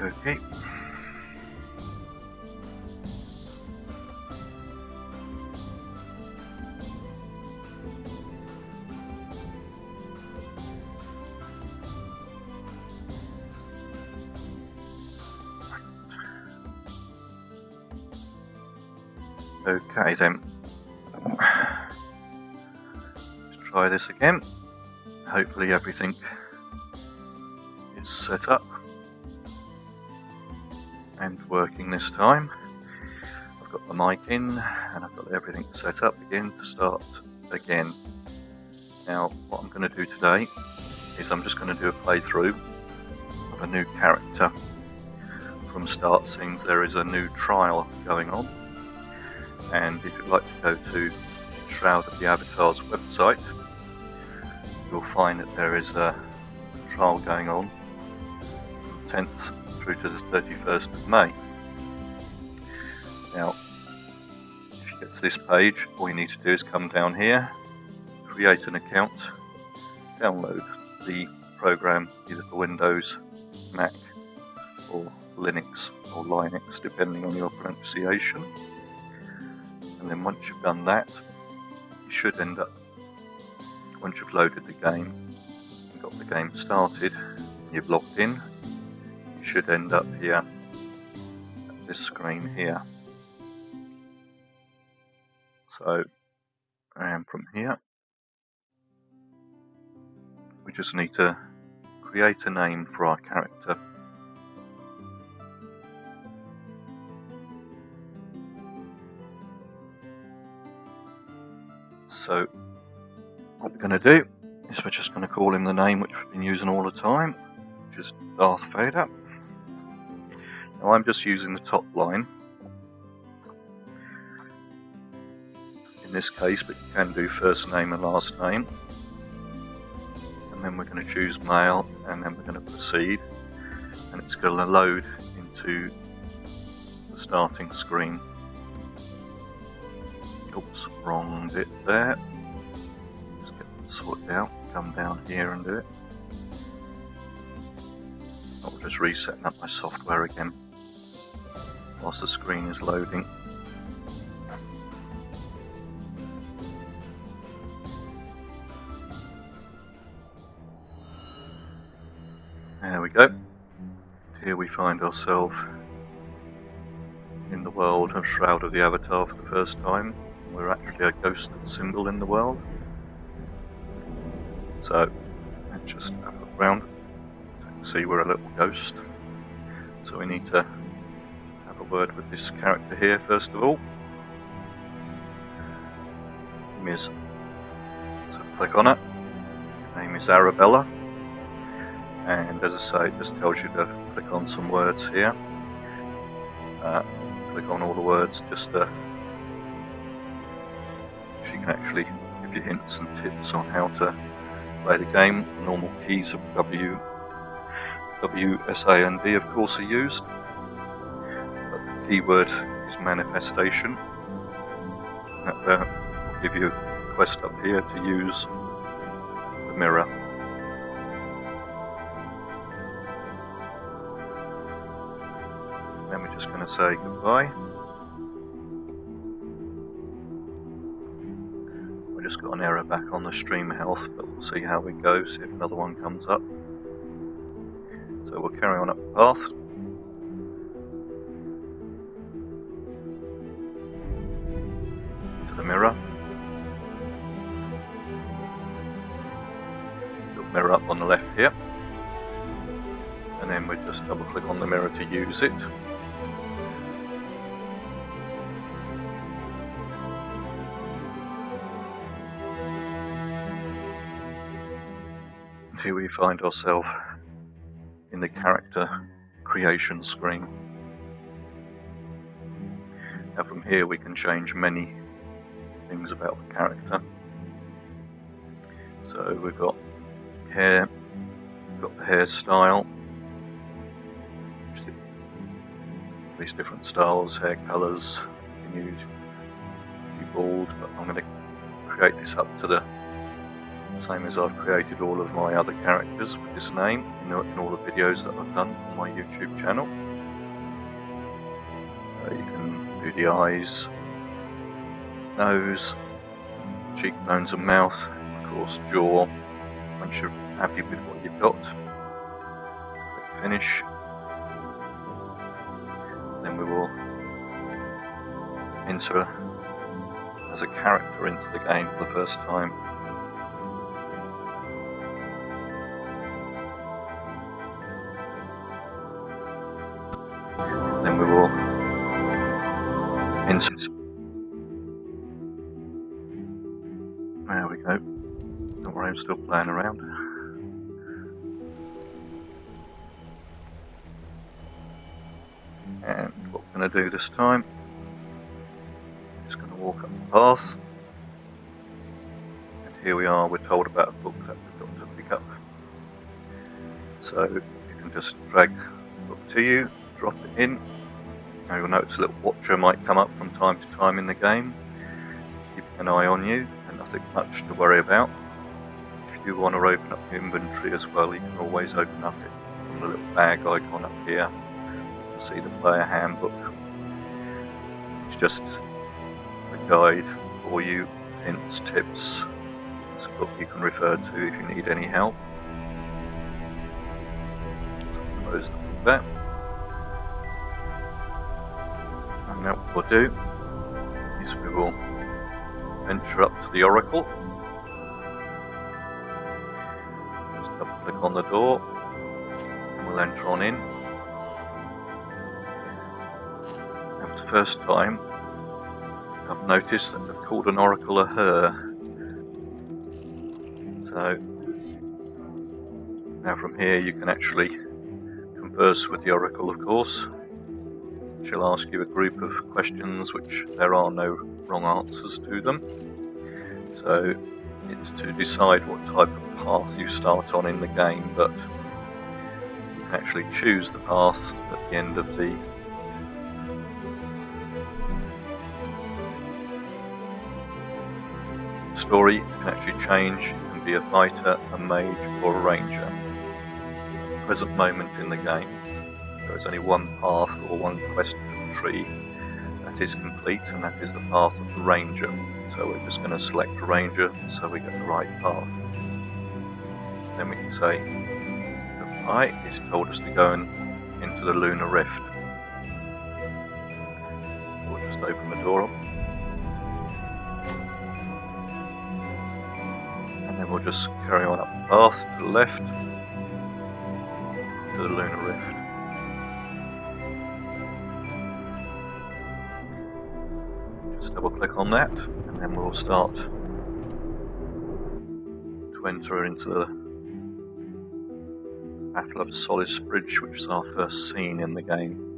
Okay. Okay then, let's try this again. Hopefully everything is set up and working this time. I've got the mic in and I've got everything set up again to start again. Now what I'm going to do today is I'm just going to do a playthrough of a new character from start, since there is a new trial going on. And if you'd like to go to Shroud of the Avatar's website, you'll find that there is a trial going on from the 10th through to the 31st of May. Now, if you get to this page, all you need to do is come down here, create an account, download the program either for Windows, Mac, or Linux or Linux, depending on your pronunciation. And then once you've done that, you should end up, once you've loaded the game and got the game started, you've logged in, you should end up here at this screen here. So, and from here, we just need to create a name for our character. So what we're going to do is we're just going to call him the name which we've been using all the time, which is DarthVater. Now I'm just using the top line in this case, but you can do first name and last name. And then we're going to choose male, and then we're going to proceed, and it's going to load into the starting screen. Oops, wrong bit there. Just get that sorted out, come down here and do it. I'm just resetting up my software again whilst the screen is loading. There we go. Here we find ourselves in the world of Shroud of the Avatar for the first time. We're actually a ghost symbol in the world. So let's just have a look around. So you can see we're a little ghost. So we need to have a word with this character here first of all. Name is, so click on it. Name is Arabella. And as I say, it just tells you to click on some words here. Click on all the words just to, she can actually give you hints and tips on how to play the game. Normal keys of W, S, A and D of course are used. But the keyword is manifestation. That will give you a quest up here to use the mirror. Then we're just going to say goodbye. We just got an error back on the stream health, but we'll see how it goes, if another one comes up. So we'll carry on up the path. To the mirror. Got mirror up on the left here. And then we just double click on the mirror to use it. Here we find ourselves in the character creation screen. Now from here we can change many things about the character. So we've got hair, we've got the hairstyle, these different styles, hair colours. You can use be bald, but I'm going to create this up to the same as I've created all of my other characters with this name in all the videos that I've done on my YouTube channel. You can do the eyes, nose, cheekbones and mouth, of course jaw. Once you're happy with what you've got, click finish. Then we will enter as a character into the game for the first time. Then we will enter. There we go. Don't worry, I'm still playing around. And what we're going to do this time, just going to walk up the path. And here we are, we're told about a book that we've got to pick up. So you can just drag the book to you, drop it in. Now you'll notice a little watcher might come up from time to time in the game, keeping an eye on you, and nothing much to worry about. If you want to open up your inventory as well, you can always open up it from the little bag icon up here. See the player handbook. It's just a guide for you, hints, tips. It's a book you can refer to if you need any help. Close the book there. And now what we'll do is we will venture up to the Oracle. Just double click on the door and we'll enter on in. First time I've noticed that they've called an oracle a her. So now from here you can actually converse with the oracle, of course. She'll ask you a group of questions which there are no wrong answers to them. So it's to decide what type of path you start on in the game, but you can actually choose the path at the end of the story. You can actually change. You can be a fighter, a mage, or a ranger. At the present moment in the game, there is only one path or one quest tree that is complete, and that is the path of the ranger. So we're just going to select ranger so we get the right path. Then we can say goodbye. It's told us to go into the lunar rift. We'll just open the door up. And then we'll just carry on up the path to the left to the lunar rift. Just double click on that and then we'll start to enter into the Battle of Solace Bridge, which is our first scene in the game.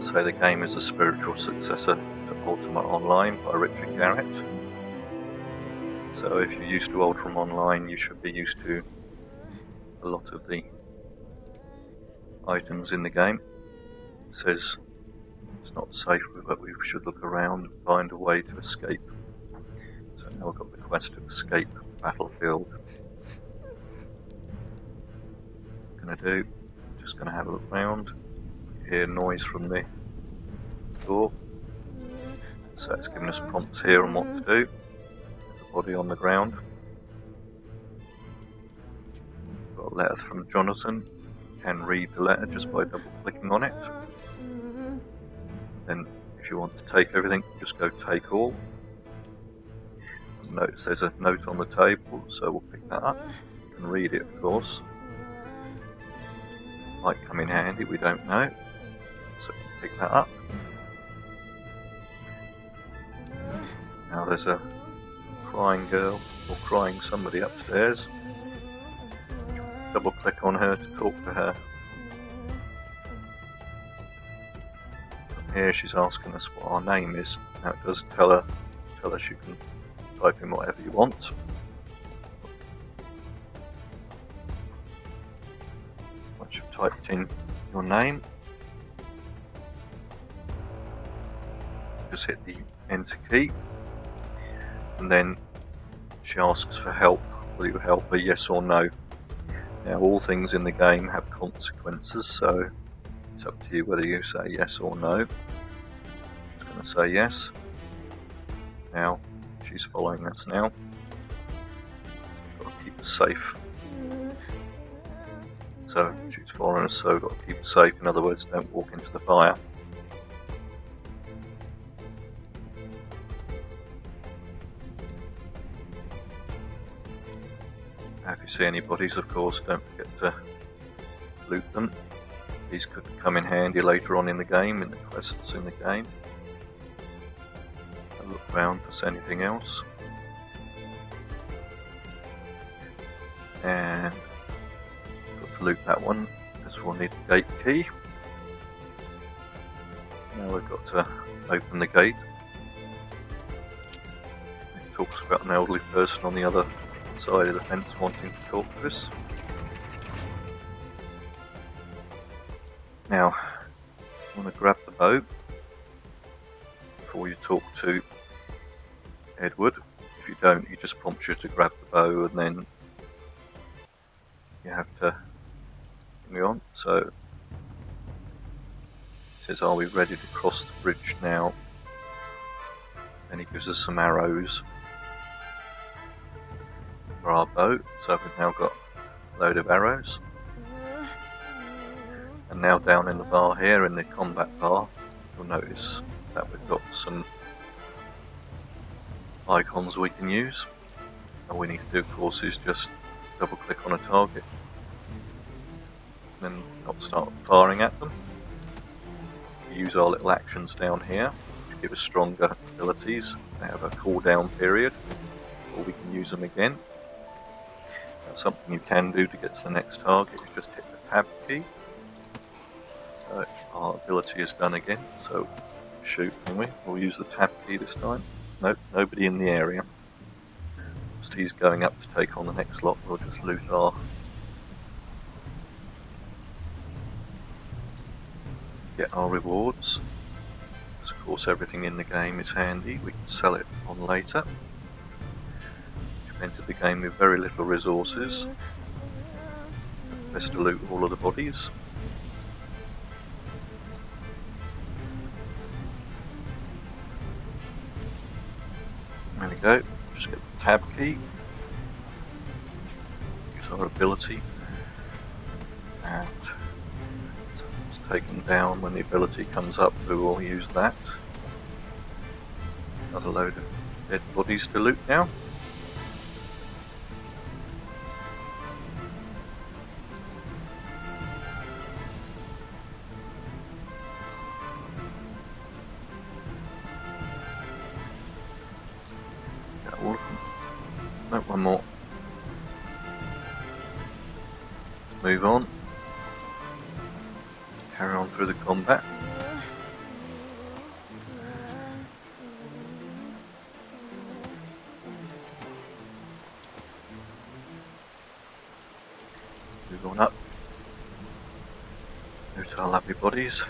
So the game is a spiritual successor to Ultima Online by Richard Garrett. So if you're used to Ultima Online, you should be used to a lot of the items in the game. It says it's not safe, but we should look around and find a way to escape. So now we've got the quest to escape the battlefield. What I'm going to do, I'm just going to have a look around. You hear noise from the door. So it's giving us prompts here on what to do. There's a body on the ground. Got a letter from Jonathan. You can read the letter just by double clicking on it. Then if you want to take everything, just go take all. Notice there's a note on the table, so we'll pick that up. You can read it, of course. Might come in handy, we don't know. So pick that up. Now there's a crying girl, or crying somebody upstairs. Double click on her to talk to her. From here she's asking us what our name is. Now it does tell us you can type in whatever you want. typed in your name. Just hit the enter key, and then she asks for help. Will you help her, yes or no? Now all things in the game have consequences, so it's up to you whether you say yes or no. I'm just going to say yes. Now she's following us now. Got to keep her safe. So she's following us, so got to keep her safe. In other words, don't walk into the fire. Now, if you see any bodies, of course, don't forget to loot them. These could come in handy later on in the game, in the quests in the game. I'll look around for anything else. And got to loot that one, because we'll need the gate key. Now we've got to open the gate. It talks about an elderly person on the other side of the fence wanting to talk to us. Now, you want to grab the bow before you talk to Edward. If you don't, he just prompts you to grab the bow, and then you have to continue on. So it says, are we ready to cross the bridge now? Then he gives us some arrows for our bow, so we've now got a load of arrows. And now down in the bar here, in the combat bar, you'll notice that we've got some icons we can use. All we need to do, of course, is just double click on a target and then not start firing at them. We use our little actions down here, which give us stronger abilities. They have a cooldown period, or we can use them again. Something you can do to get to the next target is just hit the tab key. So our ability is done again, so shoot anyway. We'll use the tab key this time. Nope, nobody in the area. Just he's going up to take on the next lot, we'll just loot our... get our rewards. Because of course everything in the game is handy, we can sell it on later. Entered the game with very little resources. Best to loot all of the bodies. There we go. Just get the tab key. Use our ability. And it's taken down. When the ability comes up, we will use that. Another load of dead bodies to loot now. No, one more. Move on. Carry on through the combat. Move on up. Go to our lovely bodies.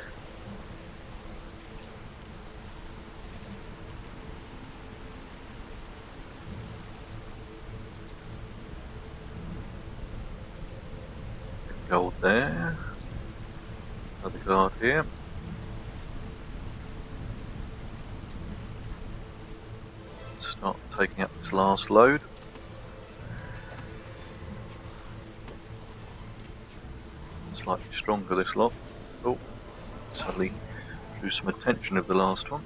Gold there. Another guard here. Start taking up this last load. Slightly stronger this lot. Oh, suddenly drew some attention of the last one.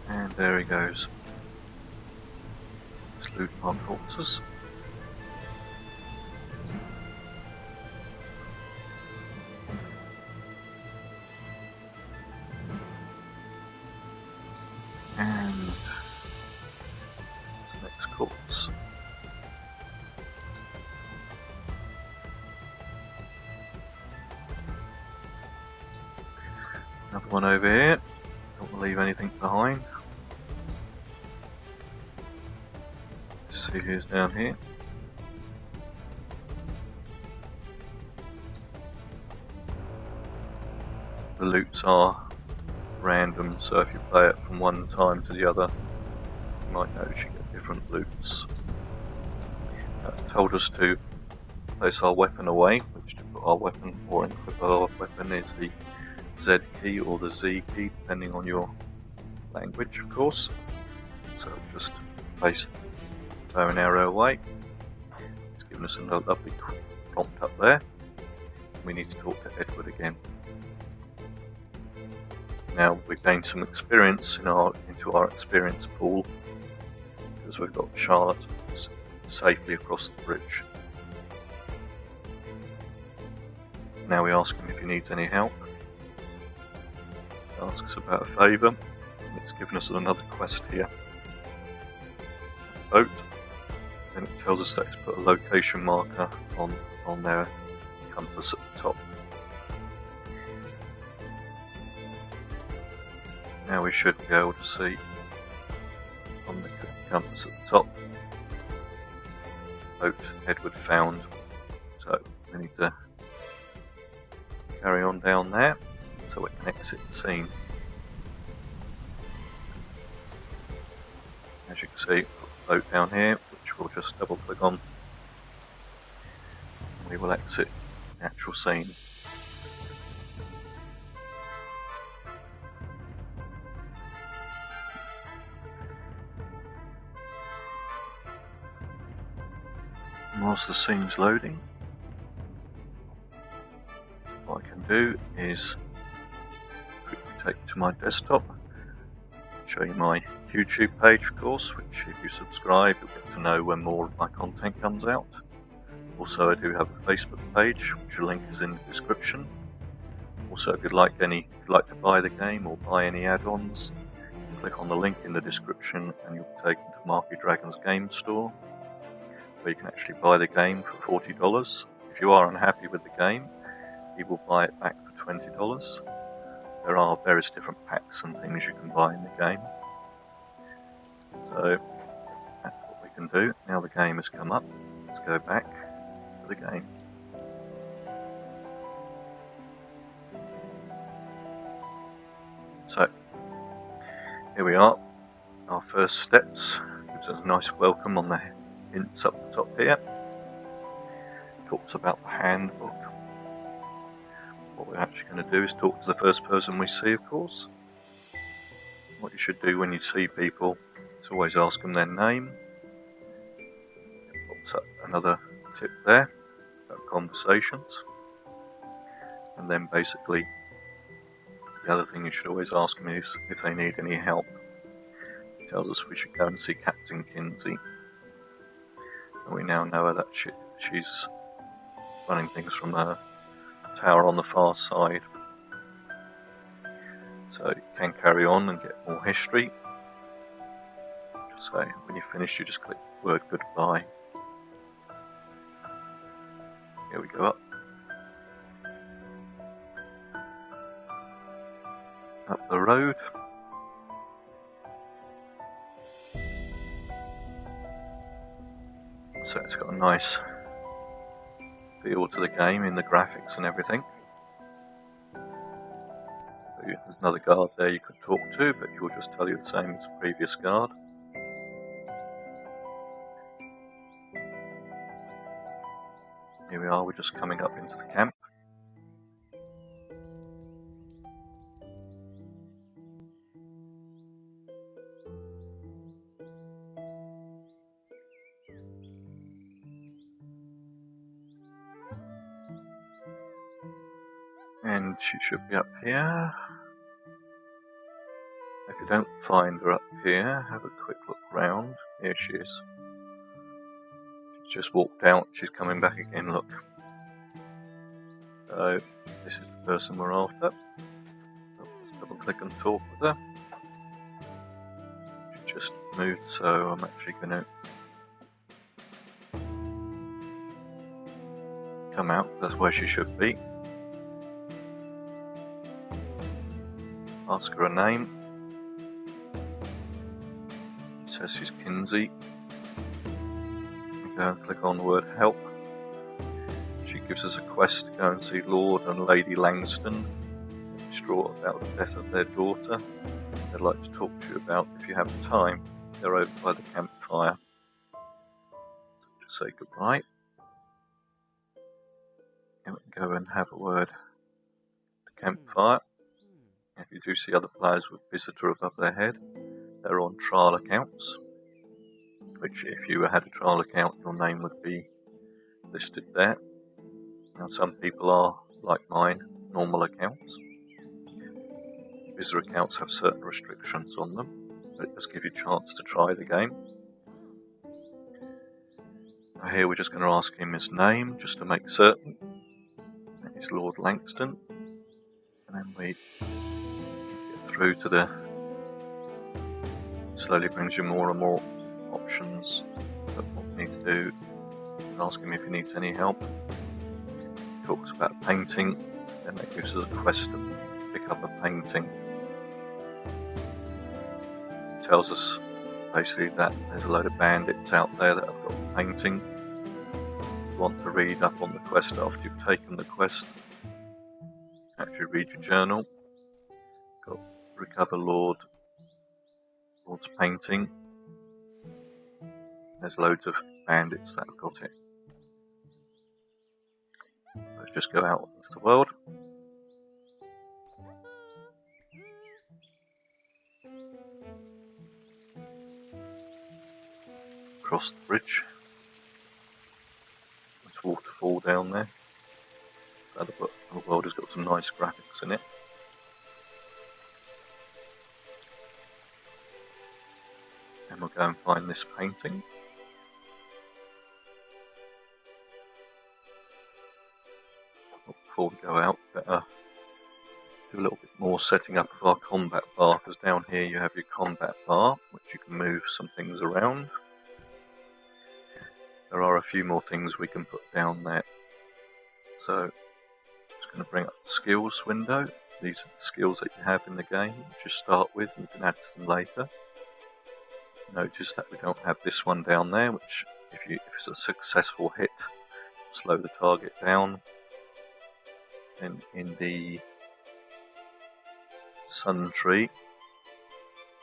And there he goes. Let's loot our corpses. And the next corpse. Another one over here. Don't want to leave anything behind. See see who's down here. The loots are random, so if you play it from one time to the other, you might notice you get different loots. That's told us to place our weapon away, which to put our weapon or equip our weapon is the Z key or the Z key, depending on your language, of course. So just place the bow and arrow away. It's given us a lovely prompt up there. We need to talk to Edward again. Now we've gained some experience into our experience pool because we've got Shroud safely across the bridge. Now we ask him if he needs any help. He asks us about a favour, and it's given us another quest here. Boat. Then it tells us that it's put a location marker on their compass at the top. Now we should be able to see on the compass at the top, boat Edward found. So we need to carry on down there so we can exit the scene. As you can see, we've got the boat down here, which we'll just double click on. And we will exit the actual scene. Whilst the scene's loading, what I can do is quickly take you to my desktop, show you my YouTube page, of course, which if you subscribe you'll get to know when more of my content comes out. Also, I do have a Facebook page, which the link is in the description. Also, if you'd like to buy the game or buy any add-ons, click on the link in the description and you'll be taken to Marky Dragon's game store, where you can actually buy the game for $40. If you are unhappy with the game, he will buy it back for $20. There are various different packs and things you can buy in the game. So that's what we can do. Now the game has come up, let's go back to the game. So here we are, our first steps. Gives us a nice welcome on the hints up the top here. Talks about the handbook. What we're actually going to do is talk to the first person we see, of course. What you should do when you see people is always ask them their name. It pops up another tip there about conversations. And then basically the other thing you should always ask them is if they need any help. It tells us we should go and see Captain Kinsey. And we now know that she's running things from a tower on the far side. So you can carry on and get more history. So when you finish, you just click the word goodbye. Here we go up the road. So it's got a nice feel to the game in the graphics and everything. So there's another guard there you could talk to, but he'll just tell you the same as the previous guard. Here we are, we're just coming up into the camp. And she should be up here. If you don't find her up here, have a quick look round. Here she is. She's just walked out, she's coming back again, look. So, this is the person we're after. Let's double click and talk with her. She just moved, so I'm actually going to come out, that's where she should be. Ask her a name. It says she's Kinsey. go and click on the word help. She gives us a quest to go and see Lord and Lady Langston, distraught about the death of their daughter. They'd like to talk to you about, if you have time, they're over by the campfire. Just say goodbye. And we can go and have a word at the campfire. If you do see other players with visitor above their head, they're on trial accounts, which if you had a trial account, your name would be listed there. Now some people are, like mine, normal accounts. Visitor accounts have certain restrictions on them, but it does give you a chance to try the game. Now here we're just going to ask him his name, just to make certain. That is Lord Langston. And then we get through to the... slowly brings you more and more options of what we need to do. Ask him if he needs any help. He talks about painting, then that gives us a quest to pick up a painting. It tells us basically that there's a load of bandits out there that have got a painting. If you want to read up on the quest after you've taken the quest, actually read your journal. Got recover Lord's painting. There's loads of bandits that have got it. Let's just go out into the world. Across the bridge. There's waterfall down there. So the world has got some nice graphics in it. And we'll go and find this painting. Before we go out, better do a little bit more setting up of our combat bar, because down here you have your combat bar, which you can move some things around. There are a few more things we can put down there. So, I'm just going to bring up the skills window. These are the skills that you have in the game, which you start with, and you can add to them later. Notice that we don't have this one down there, which if it's a successful hit, slow the target down. And in the sun tree,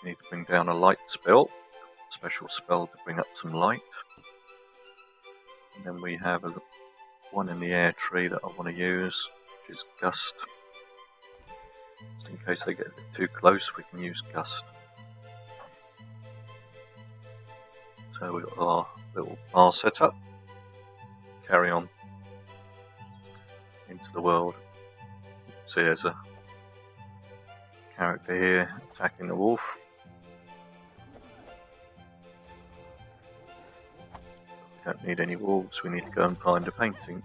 you need to bring down a light spell, special spell to bring up some light. And then we have one in the air tree that I want to use, which is gust. Just in case they get a bit too close, we can use gust. So we've got our little bar set up. Carry on into the world. You can see there's a character here attacking the wolf. We don't need any wolves, we need to go and find a painting.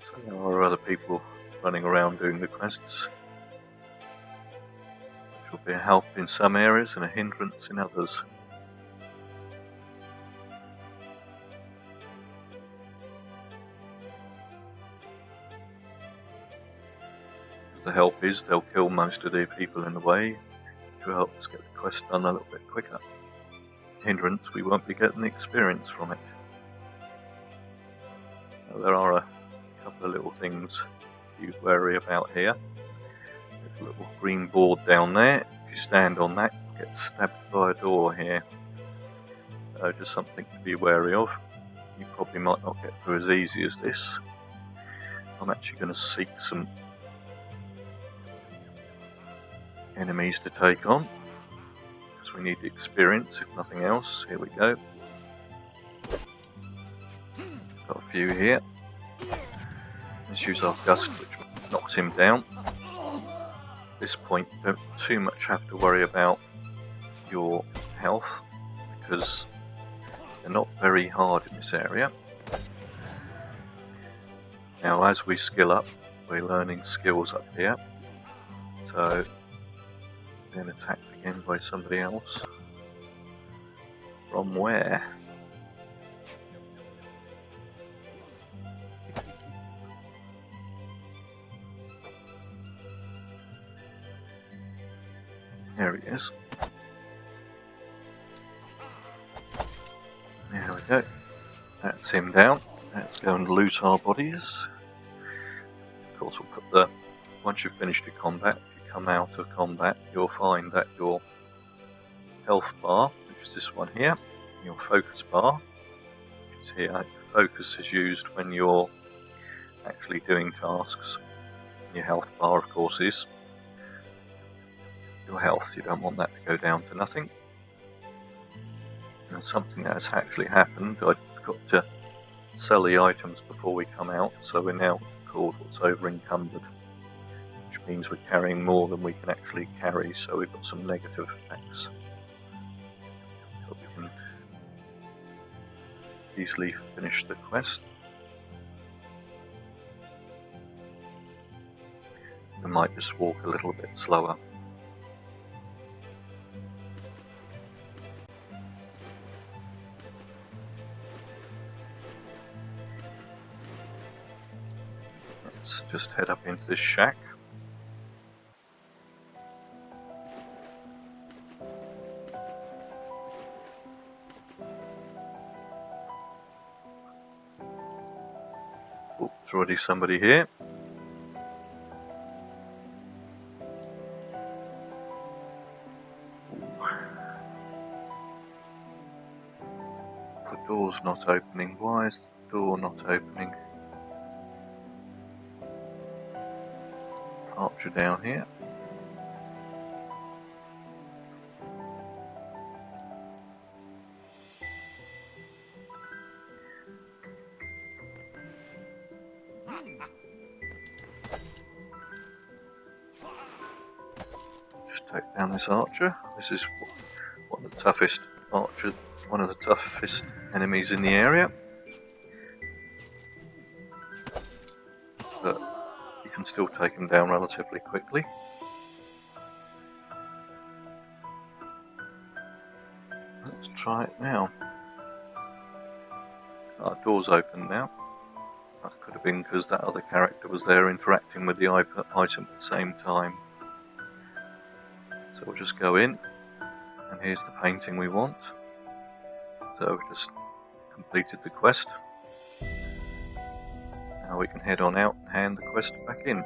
So there are other people running around doing the quests, which will be a help in some areas and a hindrance in others. The help is they'll kill most of the people in the way, which will help us get the quest done a little bit quicker. Hindrance, we won't be getting the experience from it. Now, there are a couple of little things to be wary about here. There's a little green board down there. If you stand on that, you get stabbed by a door here. So just something to be wary of. You probably might not get through as easy as this. I'm actually going to seek some enemies to take on, because we need the experience if nothing else. Here we go. Got a few here. Let's use our gust, which knocks him down. At this point you don't too much have to worry about your health, because they're not very hard in this area. Now as we skill up, we're learning skills up here. So then attacked again by somebody else. From where? There he is. we go. That's him down. Let's go and loot our bodies. Of course, we'll put the... Once you've finished your combat, if you come out of combat, you'll find that your health bar, which is this one here, your focus bar, which is here. Focus is used when you're actually doing tasks. Your health bar, of course, is your health. You don't want that to go down to nothing. And something that has actually happened, I've got to sell the items before we come out, so we're now called what's over encumbered, which means we're carrying more than we can actually carry, so we've got some negative effects. So we can easily finish the quest. We might just walk a little bit slower. Let's just head up into this shack. Oh, there's already somebody here. The door's not opening. Why is the door not opening? Archer down here. Just take down this archer. This is one of the toughest archers, one of the toughest enemies in the area. But you can still take them down relatively quickly. Let's try it now. Our door's open now. That could have been because that other character was there interacting with the item at the same time. So we'll just go in, and here's the painting we want. So we've just completed the quest. Now we can head on out and hand the quest back in.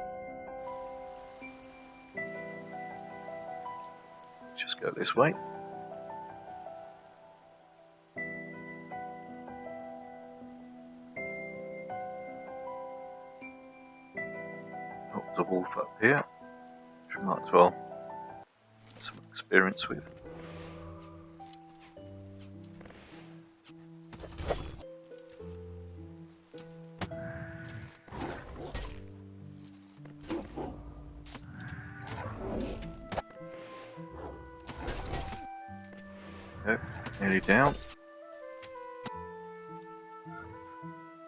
Just go this way. Oh, there's a wolf up here, which we might as well get some experience with. Nearly down.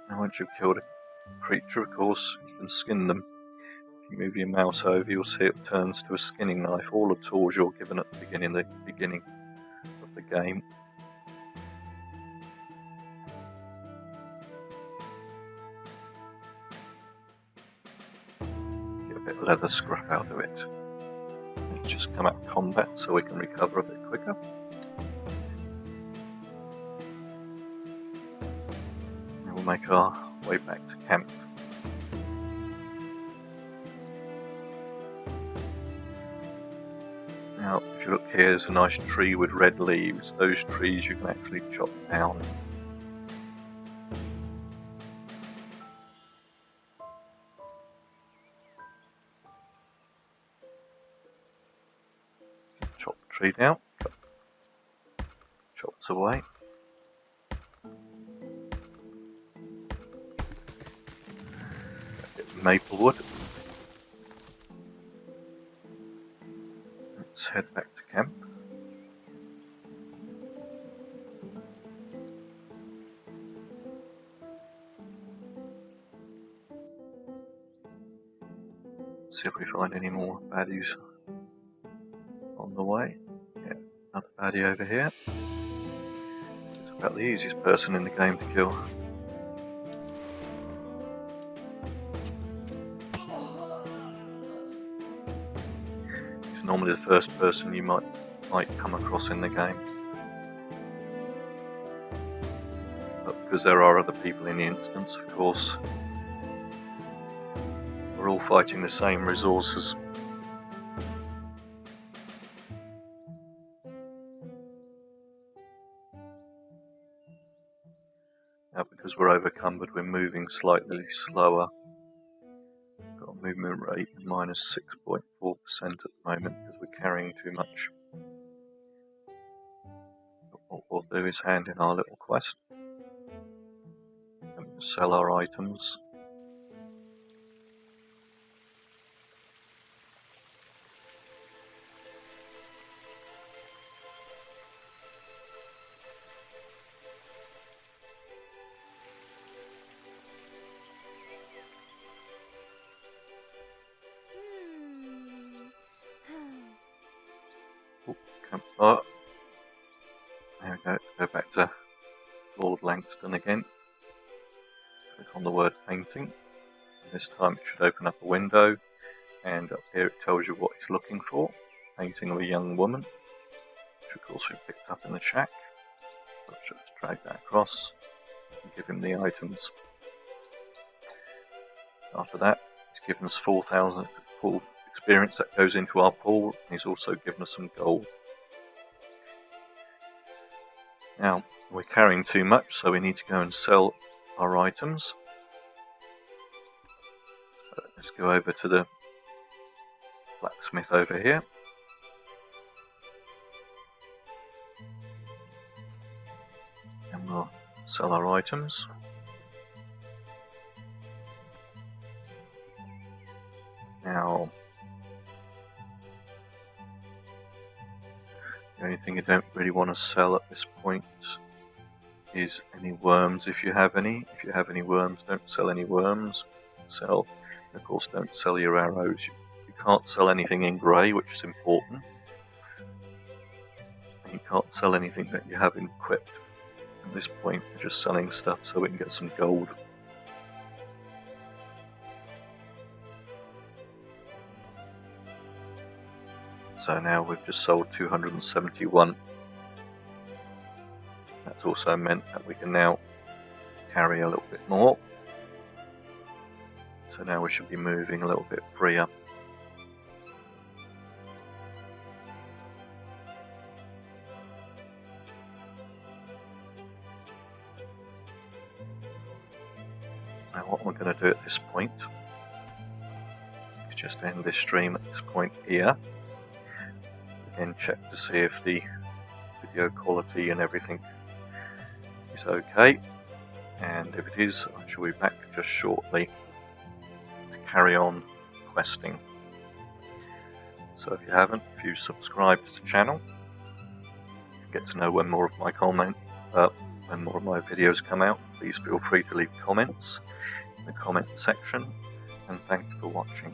Now once you've killed a creature, of course, you can skin them. If you move your mouse over, you'll see it turns to a skinning knife. All the tools you're given at the beginning of the game. Get a bit of leather scrap out of it. Let's just come out of combat so we can recover a bit quicker. Make our way back to camp. Now, if you look here, there's a nice tree with red leaves. Those trees you can actually chop down. Chop the tree down. Chops away. Maple wood. Let's head back to camp. See if we find any more baddies on the way. Yeah, another baddie over here. It's about the easiest person in the game to kill. Normally the first person you might come across in the game. because there are other people in the instance, of course. We're all fighting the same resources. Now, because we're overcumbered, we're moving slightly slower. Got a movement rate of minus 6.4% at the moment because we're carrying too much. But what we'll do is hand in our little quest and sell our items. Oh, there we go. Go back to Lord Langston again. Click on the word painting. And this time it should open up a window, and up here it tells you what he's looking for. Painting of a young woman, which of course we picked up in the shack. So let's just drag that across and give him the items. After that, he's given us 4,000 pool experience that goes into our pool, and he's also given us some gold. Now, we're carrying too much, so we need to go and sell our items. So let's go over to the blacksmith over here. And we'll sell our items. Now, the only thing I don't really want to sell at this point is any worms, if you have any. If you have any worms, don't sell any worms. Sell, of course, don't sell your arrows. You can't sell anything in grey, which is important. And you can't sell anything that you have equipped. At this point, we're just selling stuff so we can get some gold. So now we've just sold 271. That's also meant that we can now carry a little bit more. So now we should be moving a little bit freer. Now what we're going to do at this point is just end this stream at this point here. Again, check to see if the video quality and everything is okay, and if it is, I shall be back just shortly to carry on questing. So if you haven't, if you subscribe to the channel, get to know when more of my videos come out, please feel free to leave comments in the comment section, and thank you for watching.